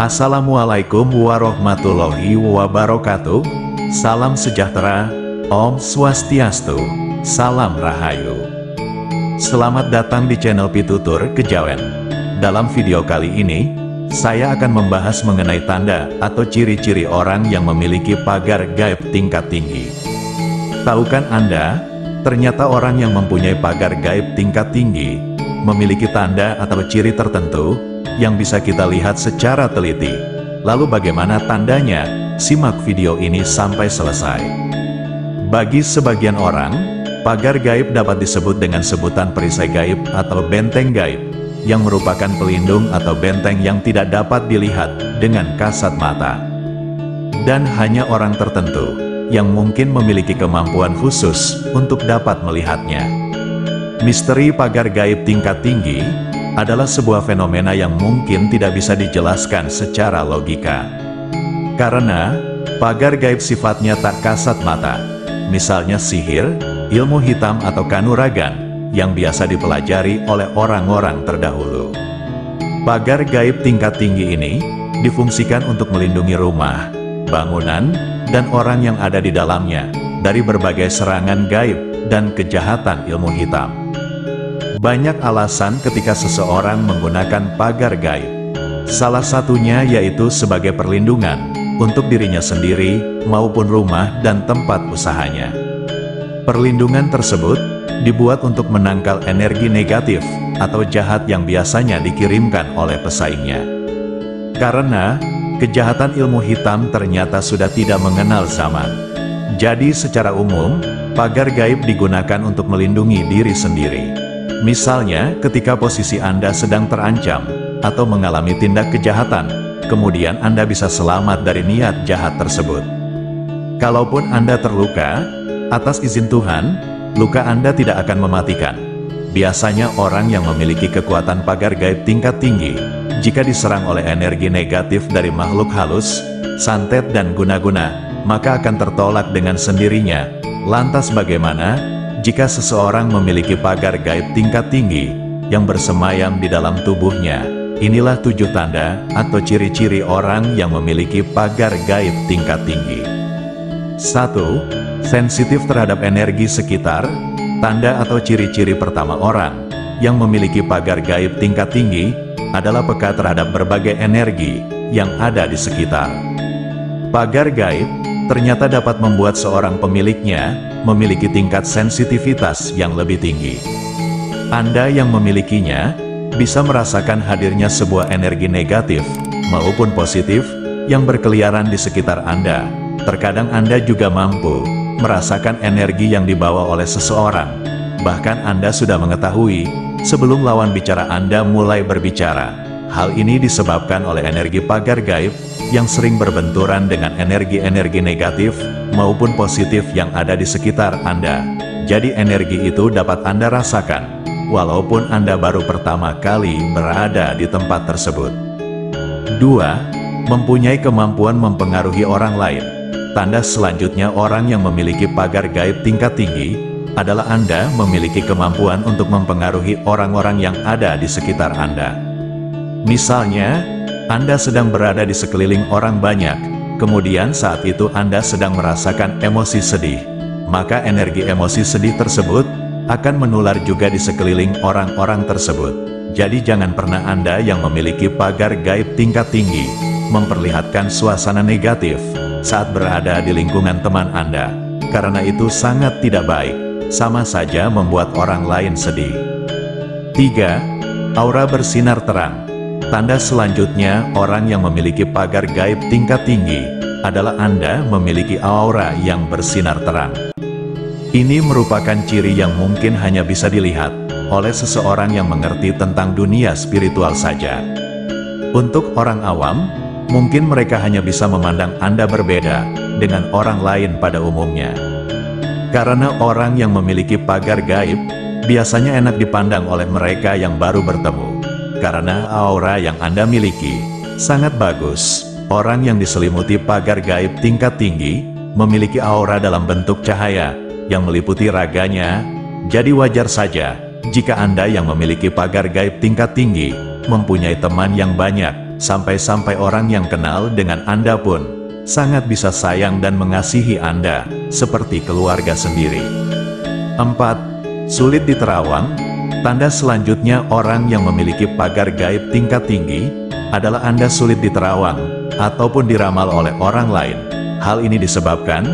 Assalamualaikum warahmatullahi wabarakatuh. Salam sejahtera, Om Swastiastu, Salam Rahayu. Selamat datang di channel Pitutur Kejawen. Dalam video kali ini, saya akan membahas mengenai tanda atau ciri-ciri orang yang memiliki pagar gaib tingkat tinggi. Tahukah Anda, ternyata orang yang mempunyai pagar gaib tingkat tinggi memiliki tanda atau ciri tertentu yang bisa kita lihat secara teliti. Lalu bagaimana tandanya? Simak video ini sampai selesai. Bagi sebagian orang, pagar gaib dapat disebut dengan sebutan perisai gaib atau benteng gaib, yang merupakan pelindung atau benteng yang tidak dapat dilihat dengan kasat mata. Dan hanya orang tertentu yang mungkin memiliki kemampuan khusus untuk dapat melihatnya. Misteri pagar gaib tingkat tinggi adalah sebuah fenomena yang mungkin tidak bisa dijelaskan secara logika. Karena pagar gaib sifatnya tak kasat mata, misalnya sihir, ilmu hitam atau kanuragan yang biasa dipelajari oleh orang-orang terdahulu. Pagar gaib tingkat tinggi ini difungsikan untuk melindungi rumah, bangunan, dan orang yang ada di dalamnya dari berbagai serangan gaib dan kejahatan ilmu hitam. Banyak alasan ketika seseorang menggunakan pagar gaib. Salah satunya yaitu sebagai perlindungan untuk dirinya sendiri maupun rumah dan tempat usahanya. Perlindungan tersebut dibuat untuk menangkal energi negatif atau jahat yang biasanya dikirimkan oleh pesaingnya. Karena kejahatan ilmu hitam ternyata sudah tidak mengenal zaman. Jadi secara umum, pagar gaib digunakan untuk melindungi diri sendiri. Misalnya, ketika posisi Anda sedang terancam atau mengalami tindak kejahatan, kemudian Anda bisa selamat dari niat jahat tersebut. Kalaupun Anda terluka, atas izin Tuhan, luka Anda tidak akan mematikan. Biasanya orang yang memiliki kekuatan pagar gaib tingkat tinggi, jika diserang oleh energi negatif dari makhluk halus, santet dan guna-guna, maka akan tertolak dengan sendirinya. Lantas bagaimana jika seseorang memiliki pagar gaib tingkat tinggi yang bersemayam di dalam tubuhnya? Inilah 7 tanda atau ciri-ciri orang yang memiliki pagar gaib tingkat tinggi. 1. Sensitif terhadap energi sekitar. Tanda atau ciri-ciri pertama orang yang memiliki pagar gaib tingkat tinggi adalah peka terhadap berbagai energi yang ada di sekitar. Pagar gaib ternyata dapat membuat seorang pemiliknya memiliki tingkat sensitivitas yang lebih tinggi. Anda yang memilikinya bisa merasakan hadirnya sebuah energi negatif maupun positif yang berkeliaran di sekitar Anda. Terkadang Anda juga mampu merasakan energi yang dibawa oleh seseorang. Bahkan Anda sudah mengetahui sebelum lawan bicara Anda mulai berbicara. Hal ini disebabkan oleh energi pagar gaib yang sering berbenturan dengan energi-energi negatif maupun positif yang ada di sekitar Anda. Jadi energi itu dapat Anda rasakan walaupun Anda baru pertama kali berada di tempat tersebut. 2. Mempunyai kemampuan mempengaruhi orang lain. Tanda selanjutnya orang yang memiliki pagar gaib tingkat tinggi adalah Anda memiliki kemampuan untuk mempengaruhi orang-orang yang ada di sekitar Anda. Misalnya, Anda sedang berada di sekeliling orang banyak, kemudian saat itu Anda sedang merasakan emosi sedih, maka energi emosi sedih tersebut akan menular juga di sekeliling orang-orang tersebut. Jadi jangan pernah Anda yang memiliki pagar gaib tingkat tinggi memperlihatkan suasana negatif saat berada di lingkungan teman Anda, karena itu sangat tidak baik, sama saja membuat orang lain sedih. 3. Aura bersinar terang. Tanda selanjutnya orang yang memiliki pagar gaib tingkat tinggi adalah Anda memiliki aura yang bersinar terang. Ini merupakan ciri yang mungkin hanya bisa dilihat oleh seseorang yang mengerti tentang dunia spiritual saja. Untuk orang awam, mungkin mereka hanya bisa memandang Anda berbeda dengan orang lain pada umumnya. Karena orang yang memiliki pagar gaib biasanya enak dipandang oleh mereka yang baru bertemu. Karena aura yang Anda miliki sangat bagus. Orang yang diselimuti pagar gaib tingkat tinggi memiliki aura dalam bentuk cahaya yang meliputi raganya. Jadi wajar saja jika Anda yang memiliki pagar gaib tingkat tinggi mempunyai teman yang banyak Sampai-sampai orang yang kenal dengan Anda pun sangat bisa sayang dan mengasihi Anda seperti keluarga sendiri. 4. Sulit diterawang. Tanda selanjutnya orang yang memiliki pagar gaib tingkat tinggi adalah Anda sulit diterawang ataupun diramal oleh orang lain. Hal ini disebabkan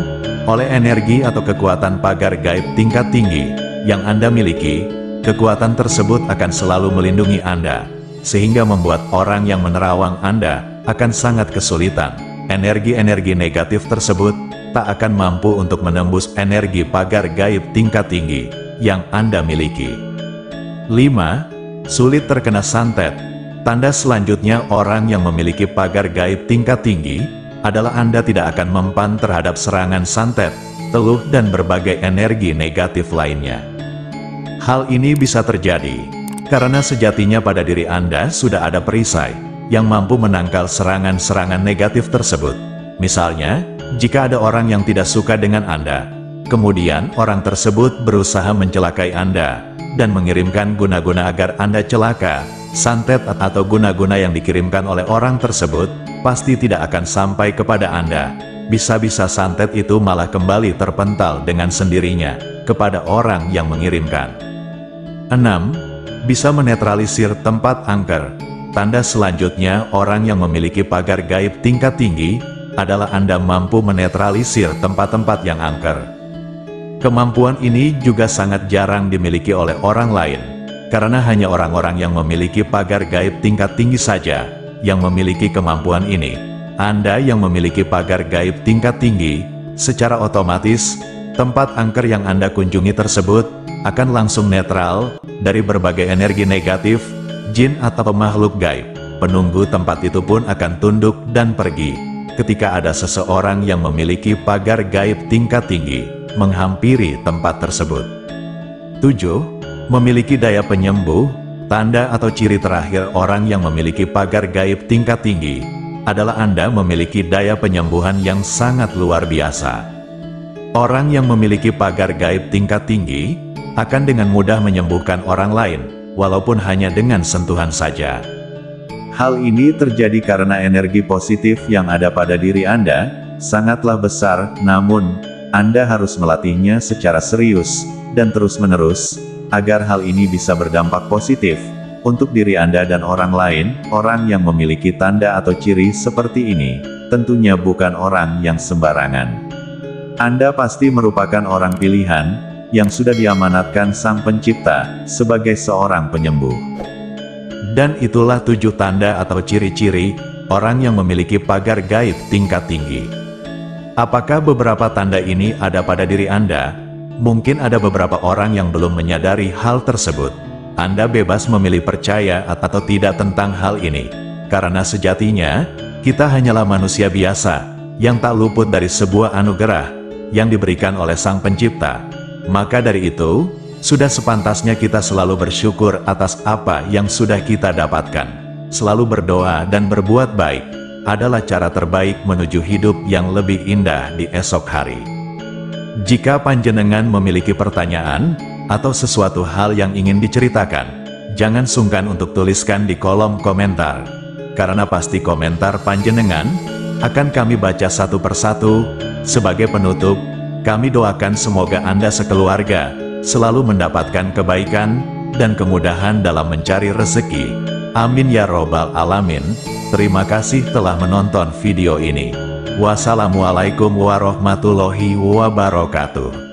oleh energi atau kekuatan pagar gaib tingkat tinggi yang Anda miliki. Kekuatan tersebut akan selalu melindungi Anda, sehingga membuat orang yang menerawang Anda akan sangat kesulitan. Energi-energi negatif tersebut tak akan mampu untuk menembus energi pagar gaib tingkat tinggi yang Anda miliki. 5. Sulit terkena santet. Tanda selanjutnya orang yang memiliki pagar gaib tingkat tinggi adalah Anda tidak akan mempan terhadap serangan santet, teluh dan berbagai energi negatif lainnya. Hal ini bisa terjadi karena sejatinya pada diri Anda sudah ada perisai yang mampu menangkal serangan-serangan negatif tersebut. Misalnya, jika ada orang yang tidak suka dengan Anda, kemudian orang tersebut berusaha mencelakai Anda dan mengirimkan guna-guna agar Anda celaka, santet atau guna-guna yang dikirimkan oleh orang tersebut pasti tidak akan sampai kepada Anda. Bisa-bisa santet itu malah kembali terpental dengan sendirinya kepada orang yang mengirimkan. 6. Bisa menetralisir tempat angker. Tanda selanjutnya orang yang memiliki pagar gaib tingkat tinggi adalah Anda mampu menetralisir tempat-tempat yang angker. Kemampuan ini juga sangat jarang dimiliki oleh orang lain, karena hanya orang-orang yang memiliki pagar gaib tingkat tinggi saja yang memiliki kemampuan ini. Anda yang memiliki pagar gaib tingkat tinggi, secara otomatis, tempat angker yang Anda kunjungi tersebut akan langsung netral dari berbagai energi negatif, jin atau makhluk gaib. Penunggu tempat itu pun akan tunduk dan pergi ketika ada seseorang yang memiliki pagar gaib tingkat tinggi menghampiri tempat tersebut. 7. Memiliki daya penyembuh. Tanda atau ciri terakhir orang yang memiliki pagar gaib tingkat tinggi adalah Anda memiliki daya penyembuhan yang sangat luar biasa. Orang yang memiliki pagar gaib tingkat tinggi akan dengan mudah menyembuhkan orang lain, walaupun hanya dengan sentuhan saja. Hal ini terjadi karena energi positif yang ada pada diri Anda sangatlah besar, namun Anda harus melatihnya secara serius dan terus-menerus agar hal ini bisa berdampak positif untuk diri Anda dan orang lain. Orang yang memiliki tanda atau ciri seperti ini tentunya bukan orang yang sembarangan. Anda pasti merupakan orang pilihan yang sudah diamanatkan Sang Pencipta sebagai seorang penyembuh. Dan itulah 7 tanda atau ciri-ciri orang yang memiliki pagar gaib tingkat tinggi. Apakah beberapa tanda ini ada pada diri Anda? Mungkin ada beberapa orang yang belum menyadari hal tersebut. Anda bebas memilih percaya atau tidak tentang hal ini. Karena sejatinya, kita hanyalah manusia biasa yang tak luput dari sebuah anugerah yang diberikan oleh Sang Pencipta. Maka dari itu, sudah sepantasnya kita selalu bersyukur atas apa yang sudah kita dapatkan. Selalu berdoa dan berbuat baik adalah cara terbaik menuju hidup yang lebih indah di esok hari. Jika panjenengan memiliki pertanyaan atau sesuatu hal yang ingin diceritakan, jangan sungkan untuk tuliskan di kolom komentar, karena pasti komentar panjenengan akan kami baca satu persatu. Sebagai penutup, kami doakan semoga Anda sekeluarga selalu mendapatkan kebaikan dan kemudahan dalam mencari rezeki. Amin ya robbal alamin. Terima kasih telah menonton video ini. Wassalamualaikum warahmatullahi wabarakatuh.